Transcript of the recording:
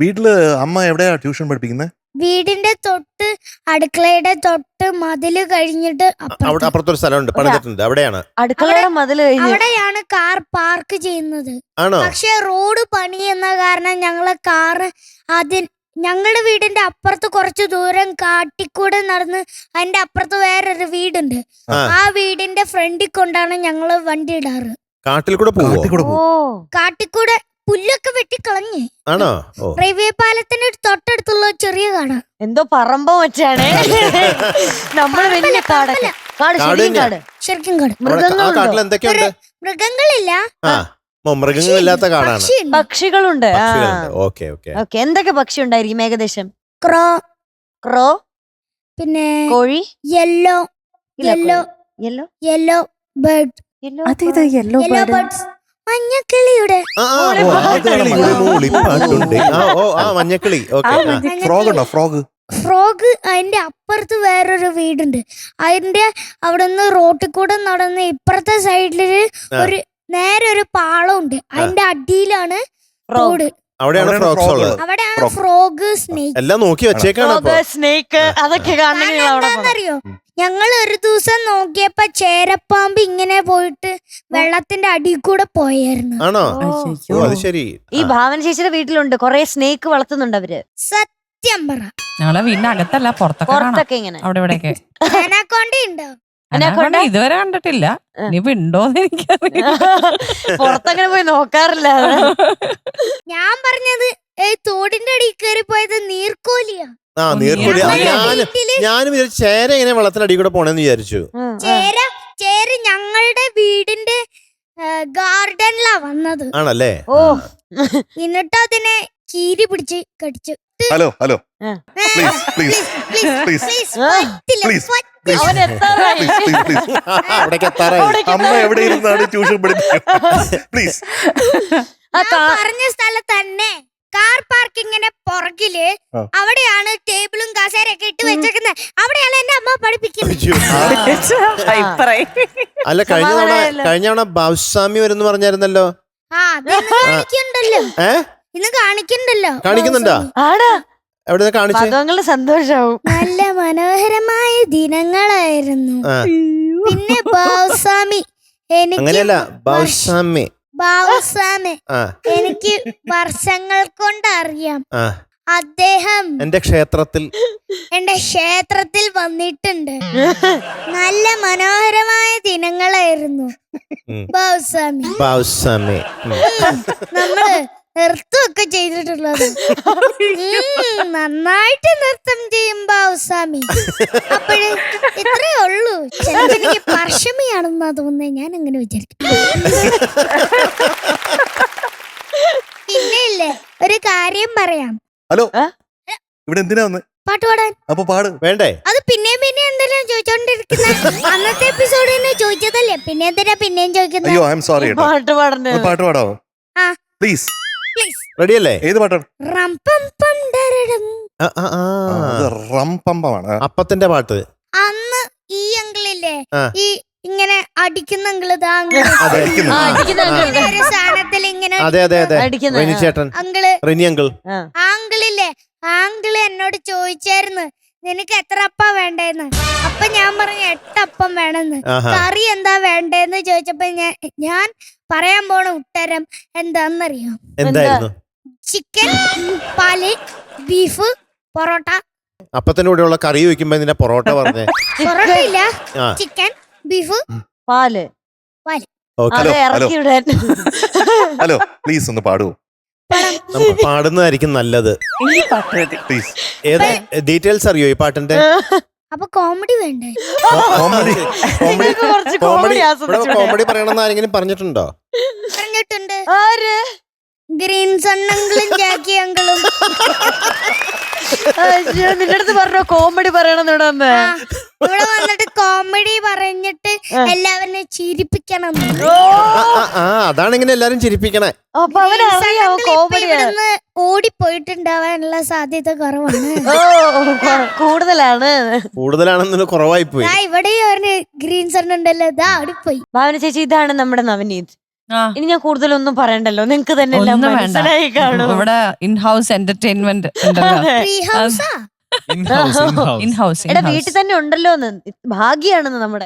വീട്ടില് അമ്മ എവിടെയാ ട്യൂഷൻ പഠിപ്പിക്കുന്നത്? വീടിന്റെ തൊട്ട് അടുക്കളയുടെ തൊട്ട് മതില് കഴിഞ്ഞിട്ട് അവിടെ അപ്പുറത്തൊരു സ്ഥലമുണ്ട്, പണിതിട്ടുണ്ട്, അവിടെയാണ്. അടുക്കളയുടെ മതില് കഴിഞ്ഞ് അവിടെയാണ് കാർ പാർക്ക് ചെയ്യുന്നത്. ആണോ? പക്ഷെ റോഡ് പണി എന്ന കാരണം ഞങ്ങളെ കാറ് ഞങ്ങളുടെ വീടിന്റെ അപ്പുറത്ത് കുറച്ച് ദൂരം കാട്ടിക്കൂടെ നടന്ന് അതിന്റെ അപ്പുറത്ത് വേറൊരു വീടുണ്ട്. ആ വീടിന്റെ ഫ്രണ്ടിൽ കൊണ്ടാണ് ഞങ്ങള് വണ്ടി ഇടാറ്. കാട്ടിൽ കൂടെ പോവോ? കാട്ടിക്കൂടെ പുല്ലൊക്കെ വെട്ടിക്കളഞ്ഞ്. ആണോ? റെയിൽവേ പാലത്തിന്റെ തൊട്ടടുത്തുള്ള ചെറിയ കാട്. എന്തോ പറമ്പോ വെച്ചാണ് നമ്മള് വലിയ കാടൊക്കെ. ശരിക്കും കാട്. കാട്ടിൽ എന്തൊക്കെയുണ്ട്? മൃഗങ്ങളില്ല, മൃഗങ്ങളില്ലാത്ത കാടാണ്. പക്ഷികളുണ്ട്. Okay okay. എന്തൊക്കെ പക്ഷി ഉണ്ടായിരിക്കും ഏകദേശം? ക്രോ, പിന്നെ കോഴി, യെല്ലോ ബേർഡ്, യെല്ലോ ബേർഡ്സ്, മഞ്ഞക്കിളിയുടെ മഞ്ഞക്കിളി. ഫ്രോഗ്. അതിന്റെ അപ്പുറത്ത് വേറൊരു വീടുണ്ട്. അതിന്റെ അവിടെ നിന്ന് റോട്ടിൽ കൂടെ നടന്ന് ഇപ്പുറത്തെ സൈഡില് നേരെ പാളമുണ്ട്. അതിന്റെ അടിയിലാണ് റോഡ്. അവിടെയാണ് ഫ്രോഗ്, സ്നേക്ക് എല്ലാം നോക്കി വെച്ചേക്കാണ്. സ്നേക്ക് അതൊക്കെ കാണുന്നറിയോ? ഞങ്ങൾ ഒരു ദിവസം നോക്കിയപ്പോ ചേരപ്പാമ്പ് ഇങ്ങനെ പോയിട്ട് വെള്ളത്തിന്റെ അടിയിൽ കൂടെ പോയായിരുന്നു. ആണോ? അത് ശരി. ഈ ഭാവന ചേച്ചിയുടെ വീട്ടിലുണ്ട് കൊറേ സ്നേക്ക് വളർത്തുന്നുണ്ട് അവര്. സത്യം പറ, ഞങ്ങളെ വീടിന്റെ അകത്തല്ല, പുറത്തൊക്കെ ഇങ്ങനെ അവിടെ ഇവിടെയൊക്കെ. അനാക്കോണ്ട ഉണ്ടോ? ഇതുവരെ കണ്ടിട്ടില്ല, ഇനിയിപ്പോ ഉണ്ടോന്ന് എനിക്കറിയില്ല. പുറത്തങ്ങനെ പോയി നോക്കാറില്ല. ഞാൻ പറഞ്ഞത് തോടിന്റെ അടിയിൽ കയറി പോയത് നീർക്കോലിയാ. നീർക്കോലി. ഞാനും ചേര ഇങ്ങനെ വെള്ളത്തിനടി കൂടെ പോണെന്ന് വിചാരിച്ചു. ചേര ഞങ്ങളുടെ വീടിന്റെ ഗാർഡനിലാ വന്നത്. ആണല്ലേ? എന്നിട്ട് അതിനെ കീരി പിടിച്ച് കടിച്ചു. ഹലോ അമ്മ എവിടെ ഇരുന്നാണ് ട്യൂഷൻ പഠിപ്പിക്കുന്നത്? പ്ലീസ്. പറഞ്ഞ സ്ഥലത്ത് തന്നെ കാർ പാർക്കിങ്ങിന്റെ പുറകില് അവിടെയാണ് ടേബിളും കസേരയൊക്കെ ഇട്ട് വെച്ചേക്കുന്നത്. അവിടെയാണ് എന്റെ അമ്മ പഠിപ്പിക്കുന്നത്. അല്ല, കഴിഞ്ഞ തവണ ബാബുസ്വാമി വരും പറഞ്ഞായിരുന്നല്ലോ. ഇന്ന് കാണിക്കണ്ടല്ലോ. കാണിക്കുന്നുണ്ടോ? എവിടെ കാണിച്ചു? സന്തോഷാവും. നല്ല മനോഹരമായ ദിനങ്ങളായിരുന്നു. പിന്നെ ബാബുസ്വാമി എനിക്ക് വർഷങ്ങൾ കൊണ്ട് അറിയാം. അദ്ദേഹം എന്റെ ക്ഷേത്രത്തിൽ വന്നിട്ടുണ്ട്. നല്ല മനോഹരമായ ദിനങ്ങളായിരുന്നു ബാബുസ്വാമി. നമ്മള് നൃത്തമൊക്കെ ചെയ്തിട്ടുള്ളത്. നന്നായിട്ട് നൃത്തം ചെയ്യും ബാബുസ്വാമി. അപ്പോഴേ ഇത്രേ ഉള്ളൂ. ചിലപ്പോ എനിക്ക് പർഷമിയാണെന്നാ തോന്നുന്നത്. ഞാൻ അങ്ങനെ വിചാരിക്കും. പിന്നെ ഇല്ലേ, ഒരു കാര്യം പറയാം. ഹലോ, ഇവിടെ എന്തിനാ വന്ന്? പാട്ട് പാടാൻ. അപ്പൊ പാട്. വേണ്ടേ? അത് പിന്നെയും എന്തെല്ലാം ചോദിച്ചോണ്ടിരിക്കുന്ന? അന്നത്തെ എപ്പിസോഡ് തന്നെ ചോദിച്ചതല്ലേ, പിന്നെ എന്തിനാ പിന്നെയും ചോദിക്കുന്നത്? അയ്യോ, ഐ എം സോറി. പാട്ട് പാടുന്നത്. പാട്ട് പാടാവോ? പ്ലീസ്. റെഡിയല്ലേ? ഏത് പാട്ടാണ്? റംപമ്പമാണ്. അപ്പത്തിന്റെ പാട്ട്. അന്ന് ഈ അങ്കിളില്ലേ, ഈ ഇങ്ങനെ അടിക്കുന്ന അങ്കിള്, ഒരു സാധനത്തിൽ ഇങ്ങനെ ആങ്കിളില്ലേ, ആങ്കിള് എന്നോട് ചോദിച്ചായിരുന്നു നിനക്ക് എത്ര അപ്പം വേണ്ടെന്ന്. അപ്പൊ ഞാൻ പറഞ്ഞു 8 അപ്പം വേണമെന്ന്. കറി എന്താ വേണ്ടെന്ന് ചോദിച്ചപ്പോ ഞാൻ പറയാൻ പോണ ഉത്തരം എന്താന്നറിയോ? ചിക്കൻ, പാല്, ബീഫ്, പൊറോട്ട. അപ്പത്തിന്റെ കൂടെയുള്ള കറി വെക്കുമ്പോ ഇതിന്റെ പൊറോട്ട പറഞ്ഞേ? പൊറോട്ട ഇല്ല, ചിക്കൻ, ബീഫ്, പാല്. ഹലോ, പ്ലീസ് ഒന്ന് പാടുവോ? നമുക്ക് പാടുന്നതായിരിക്കും നല്ലത്. ഏത് ഡീറ്റെയിൽസ് അറിയോ ഈ പാട്ടിന്റെ? അപ്പൊ കോമഡി വേണ്ടേ? കോമഡി പറയണമെന്ന് ആരെങ്കിലും പറഞ്ഞിട്ടുണ്ടോ? പറഞ്ഞിട്ടുണ്ട്. ഗ്രീൻ സൺ അങ്കിളും ജാക്കി അങ്കിളും. നിന്റെ അടുത്ത് പറഞ്ഞോ കോമഡി പറയണം. ഇവിടെ വന്നിട്ട് കോമഡി പറഞ്ഞിട്ട് എല്ലാവരും ചിരിപ്പിക്കണം. അതാണ് ഇങ്ങനെ എല്ലാരും ചിരിപ്പിക്കണേ. ഓടിപ്പോയിട്ടുണ്ടാവാനുള്ള സാധ്യത കുറവാണ്. കൂടുതലാണെന്ന് കുറവായി പോയി. ഇവിടെ ഒരു ഗ്രീൻ സൺ ഉണ്ടല്ലോ, ഓടിപ്പോയി. ഭാവന ചേച്ചി, ഇതാണ് നമ്മുടെ നവനീത്. ആ, ഇനി ഞാൻ കൂടുതലൊന്നും പറയണ്ടല്ലോ, നിങ്ങക്ക് തന്നെ എല്ലാം ഒന്നും വേണ്ട. മനസ്സിലായി കാണും. ഇവിടെ ഇൻ ഹൗസ് എന്റർടൈൻമെന്റ് ഉണ്ടല്ലോ. അതെ. ട്രീ ഹൗസാ ഇൻ ഹൗസ് എടാ വീട്ടിൽ തന്നെ ഉണ്ടല്ലോ, ഭാഗ്യാണെന്ന് നമ്മുടെ